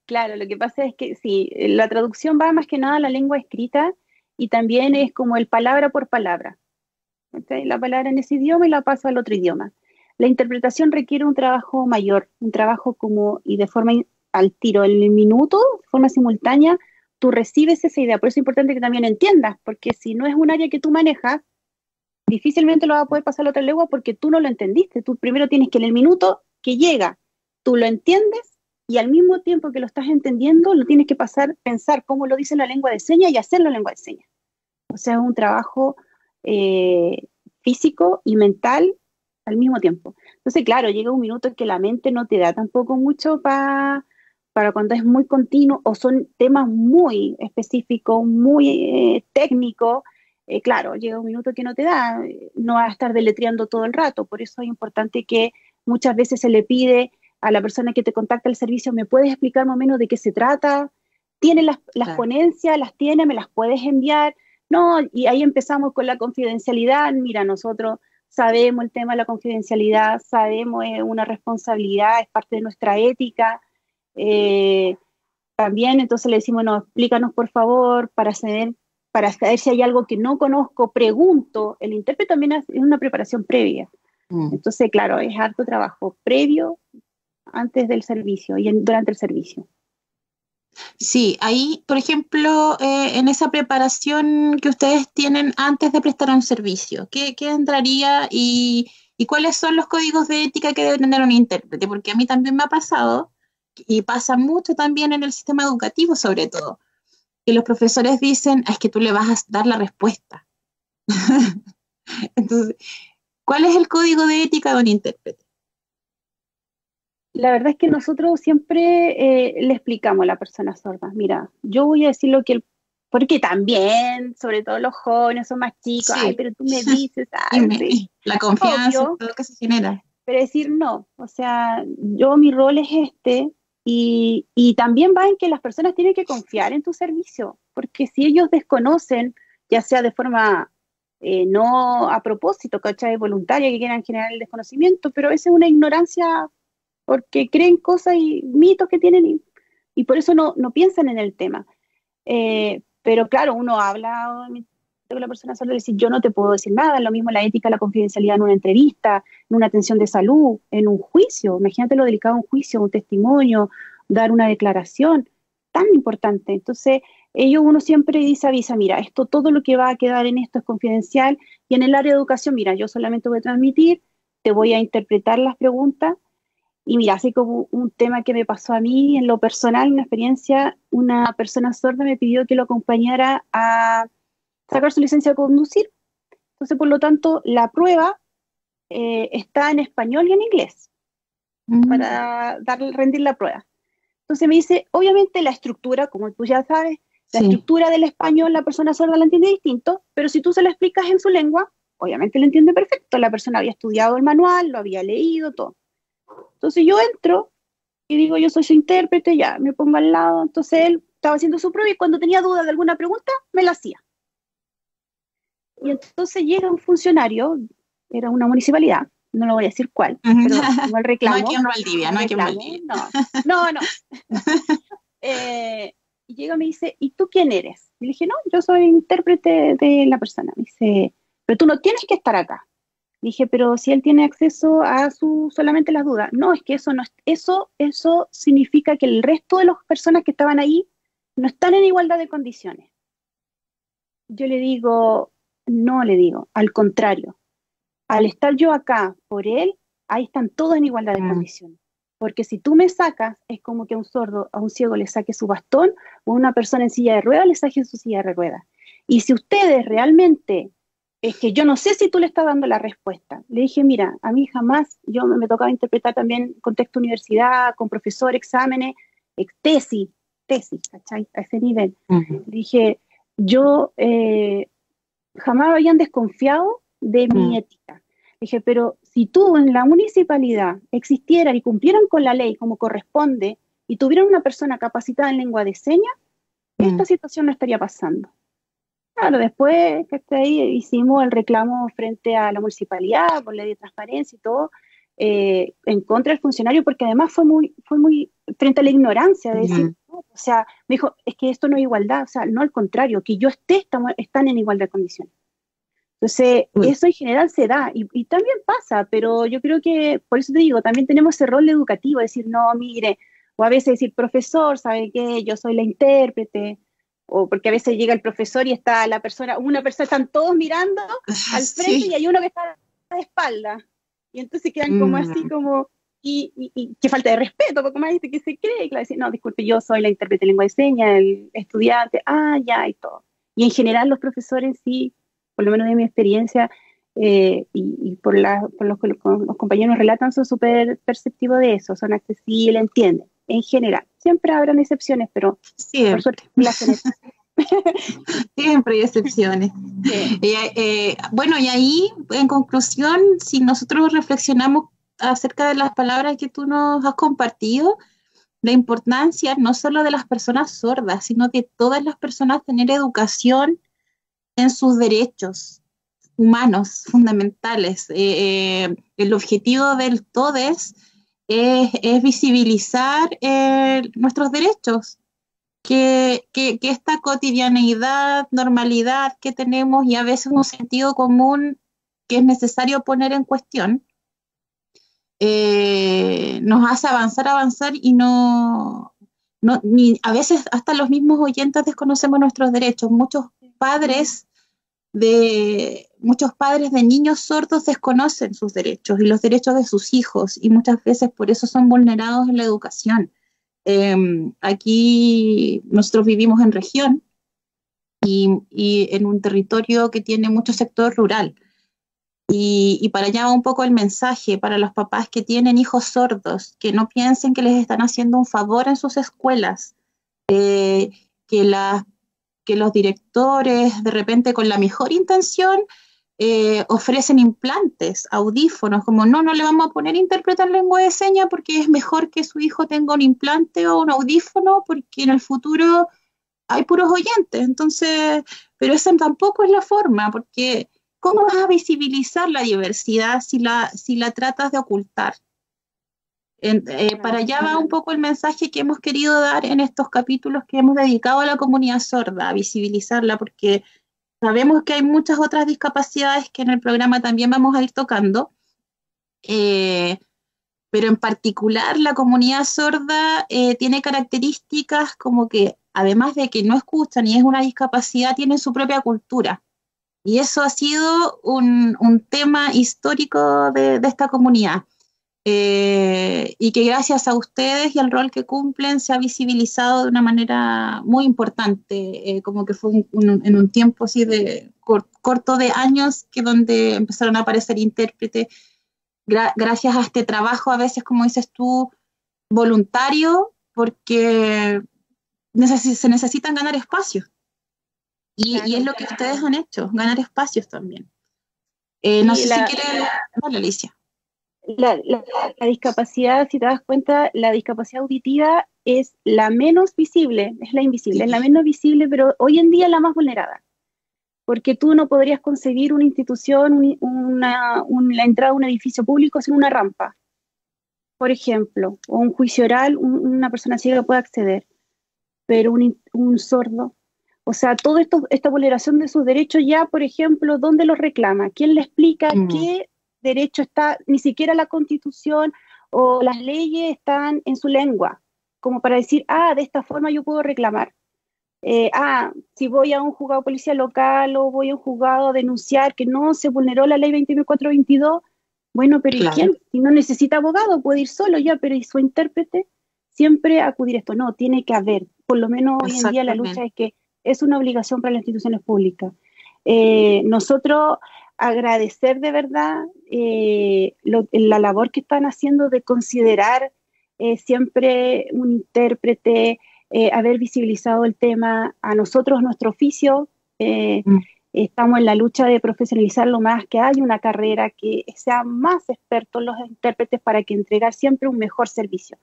Claro, lo que pasa es que sí, la traducción va más que nada a la lengua escrita y también es como el palabra por palabra. ¿Okay? La palabra en ese idioma y la paso al otro idioma. La interpretación requiere un trabajo mayor, un trabajo y de forma al tiro, en el minuto, de forma simultánea, tú recibes esa idea. Por eso es importante que también entiendas, porque si no es un área que tú manejas, difícilmente lo vas a poder pasar a la otra lengua porque tú no lo entendiste. Tú primero tienes que en el minuto que llega, tú lo entiendes y al mismo tiempo que lo estás entendiendo, lo tienes que pensar cómo lo dice la lengua de señas y hacerlo en lengua de señas. O sea, es un trabajo físico y mental al mismo tiempo. Entonces, claro, llega un minuto en que la mente no te da tampoco mucho para cuando es muy continuo o son temas muy específicos, muy técnicos. Claro, llega un minuto que no te da, no vas a estar deletreando todo el rato. Por eso es importante que muchas veces se le pide a la persona que te contacta el servicio, ¿me puedes explicar más o menos de qué se trata? ¿Tienes las Claro. ponencias? ¿Las tienes? ¿Me las puedes enviar? No, y ahí empezamos con la confidencialidad. Mira, nosotros sabemos el tema de la confidencialidad, sabemos, es una responsabilidad, es parte de nuestra ética. También entonces le decimos, no, explícanos por favor, para saber si hay algo que no conozco, pregunto. El intérprete también es una preparación previa. Entonces, claro, es harto trabajo previo, antes del servicio y durante el servicio. Sí, ahí, por ejemplo, en esa preparación que ustedes tienen antes de prestar un servicio, ¿qué entraría y cuáles son los códigos de ética que debe tener un intérprete? Porque a mí también me ha pasado, y pasa mucho también en el sistema educativo sobre todo, que los profesores dicen, es que tú le vas a dar la respuesta. Entonces, ¿cuál es el código de ética de un intérprete? La verdad es que nosotros siempre le explicamos a la persona sorda, mira, yo voy a decir lo que él, porque también, sobre todo los jóvenes son más chicos, Sí. ay, pero tú me dices, ay, sí. La confianza, Obvio. todo lo que se genera. Pero decir no, o sea, mi rol es este, y también va en que las personas tienen que confiar en tu servicio, porque si ellos desconocen, ya sea de forma no a propósito, ¿cachai? Voluntaria, que quieran generar el desconocimiento, pero a veces una ignorancia porque creen cosas y mitos que tienen y por eso no piensan en el tema. Pero claro, uno habla con la persona sorda y dice, yo no te puedo decir nada, lo mismo la ética, la confidencialidad en una entrevista, en una atención de salud, en un juicio. Imagínate lo delicado de un juicio, un testimonio, dar una declaración, tan importante. Entonces, uno siempre dice, avisa, mira, todo lo que va a quedar en esto es confidencial, y en el área de educación, mira, yo solamente voy a transmitir, te voy a interpretar las preguntas. Y mira, así como un tema que me pasó a mí en lo personal, una experiencia, una persona sorda me pidió que lo acompañara a sacar su licencia de conducir. Entonces, por lo tanto, la prueba está en español y en inglés para rendir la prueba. Entonces me dice, obviamente la estructura, como tú ya sabes, la Sí. estructura del español la persona sorda la entiende distinto, pero si tú se la explicas en su lengua, obviamente lo entiende perfecto. La persona había estudiado el manual, lo había leído, todo. Entonces yo entro y digo, yo soy su intérprete, ya, me pongo al lado. Entonces él estaba haciendo su prueba y cuando tenía duda de alguna pregunta, me la hacía. Y entonces llega un funcionario, era una municipalidad, no lo voy a decir cuál, pero como el reclamo. No aquí en Valdivia, no aquí en Valdivia. No. Y llega y me dice, ¿y tú quién eres? Y le dije, no, yo soy intérprete de la persona. Me dice, pero tú no tienes que estar acá. Dije, pero si él tiene acceso a solamente las dudas. No, es que eso significa que el resto de las personas que estaban ahí no están en igualdad de condiciones. Yo le digo, no le digo, al contrario. Al estar yo acá por él, ahí están todos en igualdad de condiciones. Porque si tú me sacas, es como que a un sordo, a un ciego le saque su bastón, o a una persona en silla de ruedas le saque su silla de ruedas. Y si ustedes realmente, es que yo no sé si tú le estás dando la respuesta. Le dije, mira, a mí jamás, yo me tocaba interpretar también contexto universidad, con profesor, exámenes, tesis, ¿cachai? A ese nivel. Le dije, yo jamás habían desconfiado de mi ética. Dije, pero si tú en la municipalidad existieran y cumplieran con la ley como corresponde y tuvieran una persona capacitada en lengua de señas, esta situación no estaría pasando. Claro, después que hicimos el reclamo frente a la municipalidad por ley de transparencia y todo, en contra del funcionario, porque además fue muy frente a la ignorancia de decir, no, o sea, me dijo, es que esto no es igualdad, o sea, no, al contrario, que yo están en igualdad de condiciones. Entonces, eso en general se da, y también pasa, pero yo creo que, por eso te digo, también tenemos ese rol educativo, decir, no, mire, o a veces decir, profesor, ¿sabe qué? Yo soy la intérprete, o porque a veces llega el profesor y está una persona, están todos mirando al frente y hay uno que está de espalda, y entonces quedan como así, como, y qué falta de respeto, porque más dice que se cree, y claro, dice, no, disculpe, yo soy la intérprete de lengua de señas, el estudiante, ya, y todo. Y en general los profesores sí, por lo menos de mi experiencia, y por los que los compañeros relatan, son súper perceptivos de eso, son accesibles, entienden, en general. Siempre habrán excepciones, pero por suerte la generación. Siempre hay excepciones. Sí. Bueno, y ahí, en conclusión, si nosotros reflexionamos acerca de las palabras que tú nos has compartido, la importancia no solo de las personas sordas, sino de todas las personas tener educación en sus derechos humanos fundamentales. El objetivo del TODES es visibilizar nuestros derechos, que esta cotidianeidad, normalidad que tenemos y a veces un sentido común que es necesario poner en cuestión, nos hace avanzar y ni, a veces hasta los mismos oyentes desconocemos nuestros derechos. Muchos padres de niños sordos desconocen sus derechos y los derechos de sus hijos, y muchas veces por eso son vulnerados en la educación. Aquí nosotros vivimos en región y en un territorio que tiene mucho sector rural. Y para allá va un poco el mensaje para los papás que tienen hijos sordos, que no piensen que les están haciendo un favor en sus escuelas, que los directores de repente con la mejor intención ofrecen implantes, audífonos, como no le vamos a poner intérprete en lengua de señas porque es mejor que su hijo tenga un implante o un audífono porque en el futuro hay puros oyentes. Entonces, pero esa tampoco es la forma, porque ¿cómo vas a visibilizar la diversidad si la tratas de ocultar? Para allá va un poco el mensaje que hemos querido dar en estos capítulos que hemos dedicado a la comunidad sorda, a visibilizarla, porque sabemos que hay muchas otras discapacidades que en el programa también vamos a ir tocando, pero en particular la comunidad sorda tiene características como que, además de que no escuchan y es una discapacidad, tienen su propia cultura. Y eso ha sido un tema histórico de esta comunidad. Y que gracias a ustedes y al rol que cumplen se ha visibilizado de una manera muy importante, como que fue en un tiempo así de corto de años que donde empezaron a aparecer intérpretes, gracias a este trabajo a veces, como dices tú, voluntario, porque se necesitan ganar espacios. Y es lo que ustedes han hecho, ganar espacios también. No sé si quiere... Hola, Alicia. La discapacidad, si te das cuenta, la discapacidad auditiva es la menos visible, es la invisible, es la menos visible, pero hoy en día la más vulnerada. Porque tú no podrías concebir una institución, la entrada a un edificio público sin una rampa, por ejemplo, o un juicio oral, una persona ciega puede acceder, pero un sordo. O sea, toda esta vulneración de sus derechos ya, por ejemplo, ¿dónde los reclama? ¿Quién le explica qué derecho está? Ni siquiera la Constitución o las leyes están en su lengua, como para decir, de esta forma yo puedo reclamar. Si voy a un juzgado de policía local o voy a un juzgado a denunciar que no se vulneró la ley 20.422, bueno, pero claro. ¿Y quién? Si no necesita abogado, puede ir solo ya, pero ¿y su intérprete? Siempre acudir a esto. No, tiene que haber. Por lo menos hoy en día la lucha es que es una obligación para las instituciones públicas. Nosotros agradecer de verdad la labor que están haciendo de considerar siempre un intérprete, haber visibilizado el tema. A nosotros, nuestro oficio, estamos en la lucha de profesionalizarlo más, que haya una carrera, que sean más expertos los intérpretes para que entregar siempre un mejor servicio.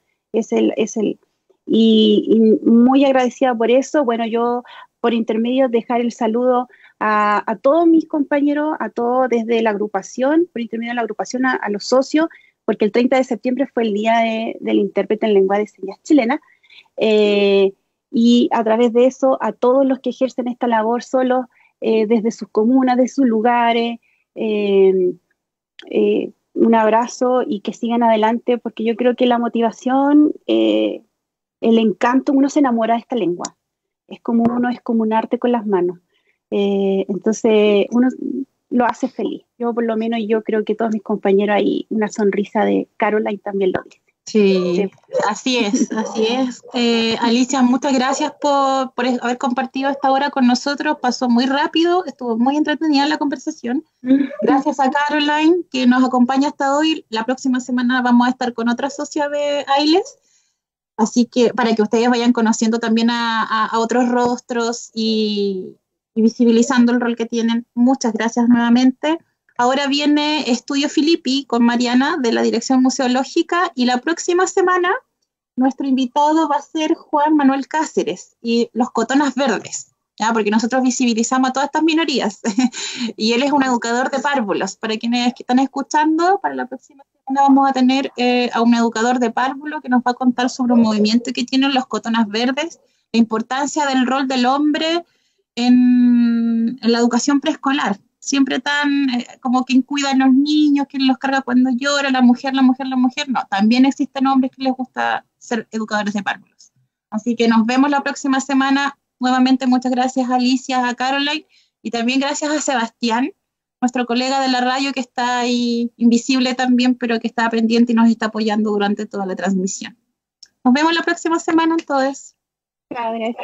Y muy agradecida por eso. Bueno, yo por intermedio dejar el saludo a todos mis compañeros, a todos desde la agrupación, por intermedio de la agrupación a los socios, porque el 30 de septiembre fue el día del intérprete en lengua de señas chilena, y a través de eso a todos los que ejercen esta labor solos, desde sus comunas, de sus lugares, un abrazo y que sigan adelante, porque yo creo que la motivación, el encanto, uno se enamora de esta lengua. Es como un arte con las manos. Entonces, uno lo hace feliz. Yo por lo menos, yo creo que todos mis compañeros ahí, una sonrisa de Caroline también lo dice. Sí, Sí. así es, así es. Alicia, muchas gracias por haber compartido esta hora con nosotros. Pasó muy rápido, estuvo muy entretenida la conversación. Gracias a Caroline, que nos acompaña hasta hoy. La próxima semana vamos a estar con otra socia de AILES. Así que para que ustedes vayan conociendo también a otros rostros y visibilizando el rol que tienen. Muchas gracias nuevamente. Ahora viene Estudio Filippi con Mariana de la Dirección Museológica y la próxima semana nuestro invitado va a ser Juan Manuel Cáceres y los cotonas verdes, ¿ya? Porque nosotros visibilizamos a todas estas minorías y él es un educador de párvulos. Para quienes están escuchando, para la próxima semana vamos a tener a un educador de párvulo que nos va a contar sobre un movimiento que tienen los cotonas verdes, la importancia del rol del hombre en la educación preescolar. Siempre tan como quien cuida a los niños, quien los carga cuando llora, la mujer. No, también existen hombres que les gusta ser educadores de párvulos. Así que nos vemos la próxima semana. Nuevamente muchas gracias a Alicia, a Caroline y también gracias a Sebastián, nuestro colega de la radio que está ahí invisible también, pero que está pendiente y nos está apoyando durante toda la transmisión. Nos vemos la próxima semana entonces. Gracias.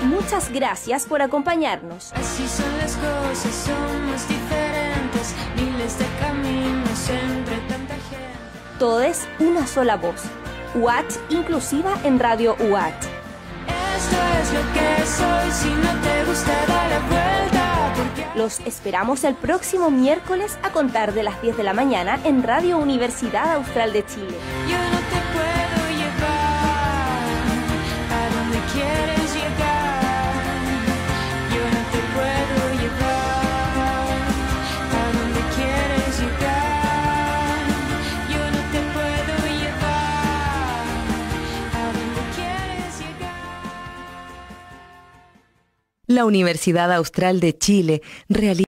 Muchas gracias por acompañarnos. Así son las cosas, somos diferentes, miles de caminos entre tanta gente. Todo es una sola voz. UACH inclusiva en Radio UACH. Esto es lo que soy, si no te gusta da la vuelta. Porque Los esperamos el próximo miércoles a contar de las 10 de la mañana en Radio Universidad Austral de Chile. yo no te puedo llevar a donde quieres llegar. Yo no te puedo llevar a donde quieres llegar. Yo no te puedo llevar a donde quieres llegar. La Universidad Austral de Chile realiza